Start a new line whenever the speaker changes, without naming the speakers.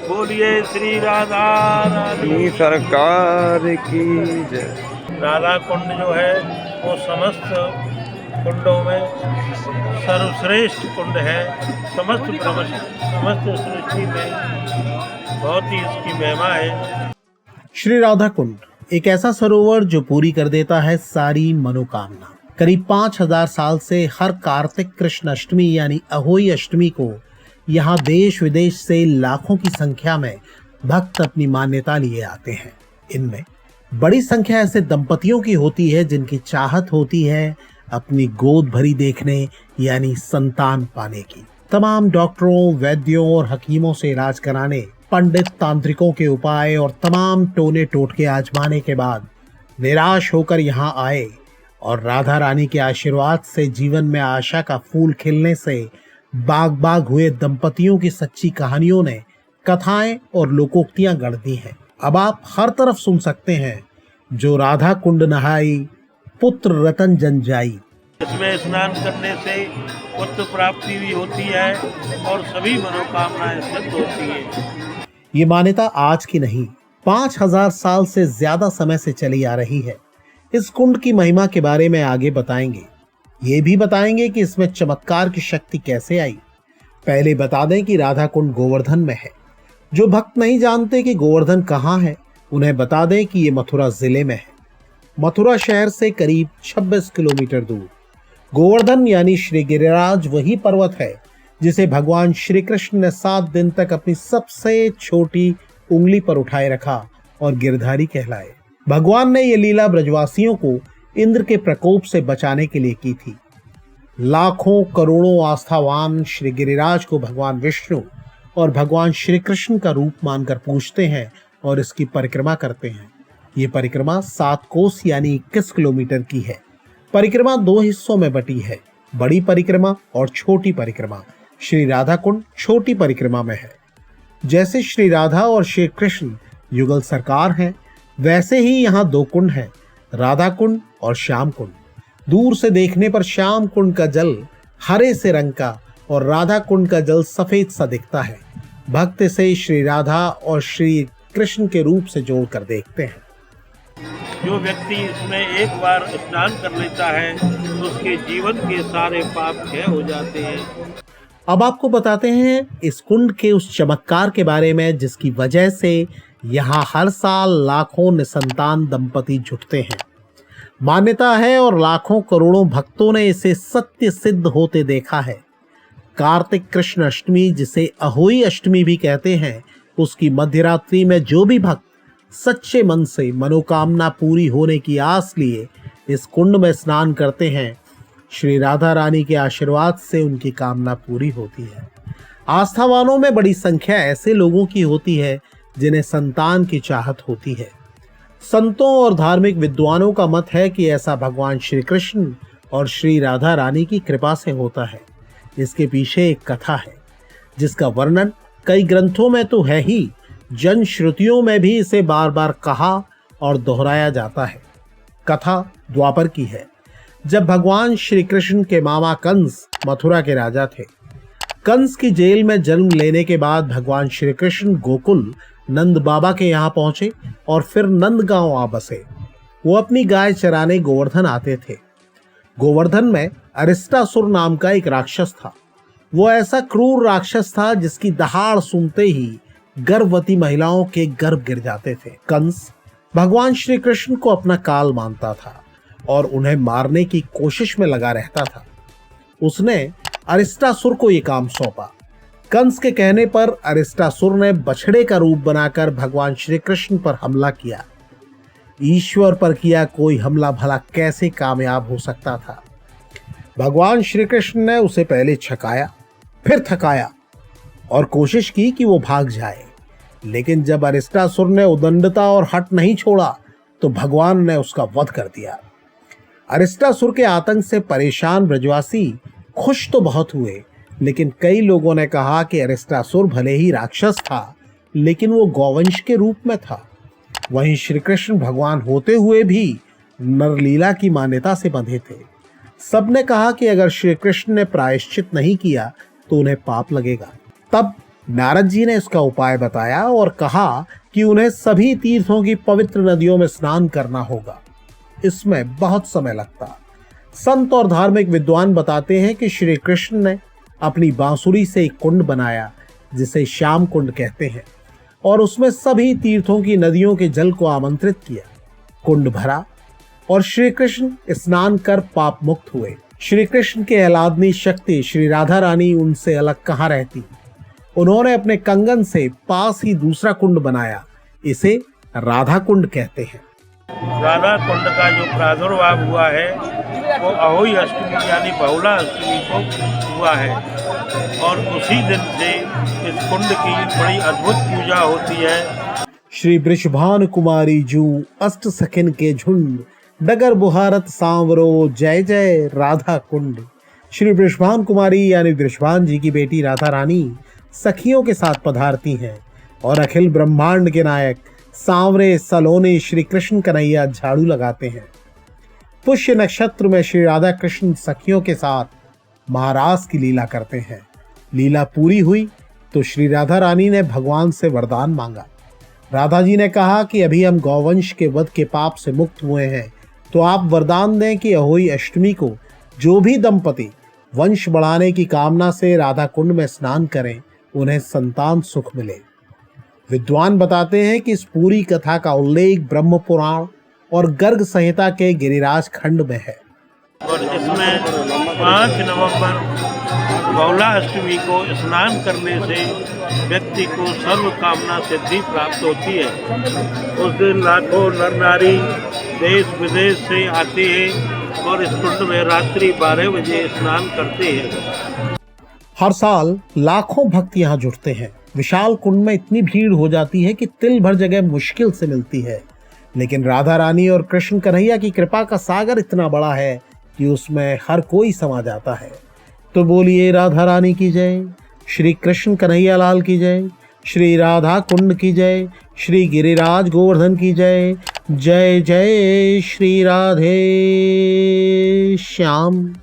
बोलिए श्री राधा रानी
सरकार की जय।
राधा कुंड जो है वो समस्त कुंडों में सर्वश्रेष्ठ कुंड है। समस्त सृष्टि में बहुत ही इसकी महिमा है।
श्री राधा कुंड एक ऐसा सरोवर जो पूरी कर देता है सारी मनोकामना। करीब 5000 साल से हर कार्तिक कृष्ण अष्टमी यानी अहोई अष्टमी को यहाँ देश विदेश से लाखों की संख्या में भक्त अपनी मान्यता लिए आते हैं। इनमें बड़ी संख्या ऐसे दंपतियों की होती है जिनकी चाहत होती है अपनी गोद भरी देखने यानी संतान पाने की। तमाम डॉक्टरों, वैद्यों और हकीमों से इलाज कराने, पंडित तांत्रिकों के उपाय और तमाम टोने टोटके आजमाने के बाद निराश होकर यहाँ आए और राधा रानी के आशीर्वाद से जीवन में आशा का फूल खिलने से बाग बाग हुए दंपतियों की सच्ची कहानियों ने कथाएं और लोकोक्तियां गढ़ दी हैं। अब आप हर तरफ सुन सकते हैं, जो राधा कुंड नहाई पुत्र रतन जन जाई।
इसमें स्नान करने से पुत्र प्राप्ति भी होती है और सभी मनोकामनाएं सिद्ध होती है।
ये मान्यता आज की नहीं, 5000 साल से ज्यादा समय से चली आ रही है। इस कुंड की महिमा के बारे में आगे बताएंगे। ये भी बताएंगे कि इसमें चमत्कार की शक्ति कैसे आई। पहले बता दें कि राधा कुंड गोवर्धन में है। जो भक्त नहीं जानते कि गोवर्धन कहाँ है, उन्हें बता दें कि ये मथुरा जिले में है। मथुरा शहर से करीब 26 किलोमीटर दूर। गोवर्धन यानी श्री गिरिराज वही पर्वत है जिसे भगवान श्री कृष्ण ने 7 दिन तक अपनी सबसे छोटी उंगली पर उठाए रखा और गिरधारी कहलाए। भगवान ने ये लीला ब्रजवासियों को इंद्र के प्रकोप से बचाने के लिए की थी। लाखों करोड़ों आस्थावान श्री गिरिराज को भगवान विष्णु और भगवान श्री कृष्ण का रूप मानकर पूजते हैं और इसकी परिक्रमा करते हैं। ये परिक्रमा 7 कोस यानी 21 किलोमीटर की है। परिक्रमा 2 हिस्सों में बटी है, बड़ी परिक्रमा और छोटी परिक्रमा। श्री राधा कुंड छोटी परिक्रमा में है। जैसे श्री राधा और श्री कृष्ण युगल सरकार हैं, वैसे ही यहाँ 2 कुंड हैं, राधा कुंड और श्याम कुंड। दूर से देखने पर श्याम कुंड का जल हरे से रंग का और राधा कुंड का जल सफेद सा दिखता है। भक्त इसे श्री राधा और श्री कृष्ण के रूप से जोड़कर देखते हैं।
जो व्यक्ति इसमें एक बार स्नान कर लेता है तो उसके जीवन के सारे पाप क्षय हो जाते हैं।
अब आपको बताते हैं इस कुंड के उस चमत्कार के बारे में जिसकी वजह से यहाँ हर साल लाखों निसंतान दंपति जुटते हैं। मान्यता है और लाखों करोड़ों भक्तों ने इसे सत्य सिद्ध होते देखा है। कार्तिक कृष्ण अष्टमी, जिसे अहोई अष्टमी भी कहते हैं, उसकी मध्यरात्रि में जो भी भक्त सच्चे मन से मनोकामना पूरी होने की आस लिए इस कुंड में स्नान करते हैं, श्री राधा रानी के आशीर्वाद से उनकी कामना पूरी होती है। आस्थावानों में बड़ी संख्या ऐसे लोगों की होती है जिन्हें संतान की चाहत होती है। संतों और धार्मिक विद्वानों का मत है कि ऐसा भगवान श्री कृष्ण और श्री राधा रानी की कृपा से होता है। इसके पीछे एक कथा है जिसका वर्णन कई ग्रंथों में तो है ही, जन श्रुतियों में भी इसे बार बार कहा और दोहराया जाता है। कथा द्वापर की है, जब भगवान श्री कृष्ण के मामा कंस मथुरा के राजा थे। कंस की जेल में जन्म लेने के बाद भगवान श्री कृष्ण गोकुल नंद बाबा के यहाँ पहुंचे और फिर नंदगांव आ बसे। वो अपनी गाय चराने गोवर्धन आते थे। गोवर्धन में अरिष्टासुर नाम का एक राक्षस था। वो ऐसा क्रूर राक्षस था जिसकी दहाड़ सुनते ही गर्भवती महिलाओं के गर्भ गिर जाते थे। कंस भगवान श्री कृष्ण को अपना काल मानता था और उन्हें मारने की कोशिश में लगा रहता था। उसने अरिष्टासुर को ये काम सौंपा। कंस के कहने पर अरिष्टासुर ने बछड़े का रूप बनाकर भगवान श्री कृष्ण पर हमला किया। ईश्वर पर किया कोई हमला भला कैसे कामयाब हो सकता था। भगवान श्री कृष्ण ने उसे पहले छकाया, फिर थकाया और कोशिश की कि वो भाग जाए, लेकिन जब अरिष्टासुर ने उदंडता और हट नहीं छोड़ा तो भगवान ने उसका वध कर दिया। अरिष्टासुर के आतंक से परेशान ब्रजवासी खुश तो बहुत हुए, लेकिन कई लोगों ने कहा कि अरिष्टासुर भले ही राक्षस था, लेकिन वो गौवंश के रूप में था। वहीं श्री कृष्ण भगवान होते हुए भी नरलीला की मान्यता से बंधे थे। सबने कहा कि अगर श्री कृष्ण ने प्रायश्चित नहीं किया तो उन्हें पाप लगेगा। तब नारद जी ने इसका उपाय बताया और कहा कि उन्हें सभी तीर्थों की पवित्र नदियों में स्नान करना होगा। इसमें बहुत समय लगता। संत और धार्मिक विद्वान बताते हैं कि श्री कृष्ण ने अपनी बांसुरी से एक कुंड बनाया जिसे श्याम कुंड कहते हैं और उसमें सभी तीर्थों की नदियों के जल को आमंत्रित किया। कुंड भरा और श्री कृष्ण स्नान कर पाप मुक्त हुए। श्री कृष्ण के आह्लादनी शक्ति श्री राधा रानी उनसे अलग कहाँ रहती। उन्होंने अपने कंगन से पास ही दूसरा कुंड बनाया, इसे राधा कुंड कहते हैं।
राधा कुंड का जो प्रादुर्भाव हुआ है वो अहोई अष्टमी यानी बहुला अष्टमी को हुआ है और उसी दिन से इस कुंड की बड़ी अद्भुत पूजा होती है।
श्री वृषभानु कुमारी जू अष्ट सखिन के झुंड, डगर बुहारत सांवरो, जय जय राधा कुंड। श्री वृषभानु कुमारी यानी वृषभान जी की बेटी राधा रानी सखियों के साथ पधारती हैं और अखिल ब्रह्मांड के नायक सांवरे सलोने श्री कृष्ण कन्हैया झाड़ू लगाते हैं। पुष्य नक्षत्र में श्री राधा कृष्ण सखियों के साथ महारास की लीला करते हैं। लीला पूरी हुई तो श्री राधा रानी ने भगवान से वरदान मांगा। राधा जी ने कहा कि अभी हम गौवंश के वध के पाप से मुक्त हुए हैं, तो आप वरदान दें कि अहोई अष्टमी को जो भी दंपति वंश बढ़ाने की कामना से राधा कुंड में स्नान करें, उन्हें संतान सुख मिले। विद्वान बताते हैं कि इस पूरी कथा का उल्लेख ब्रह्म पुराण और गर्ग संहिता के गिरिराज खंड में है।
और इसमें 5 नवंबर बहुला अष्टमी को स्नान करने से व्यक्ति को सर्व कामना सिद्धि प्राप्त होती है। उस दिन लाखों नर नारी देश विदेश से आते हैं और इस कुंड में रात्रि 12 बजे स्नान करते हैं।
हर साल लाखों भक्त यहाँ जुटते हैं। विशाल कुंड में इतनी भीड़ हो जाती है कि तिल भर जगह मुश्किल से मिलती है, लेकिन राधा रानी और कृष्ण कन्हैया की कृपा का सागर इतना बड़ा है कि उसमें हर कोई समा जाता है। तो बोलिए राधा रानी की जय, श्री कृष्ण कन्हैया लाल की जय, श्री राधा कुंड की जय, श्री गिरिराज गोवर्धन की जय। जय जय श्री राधे श्याम।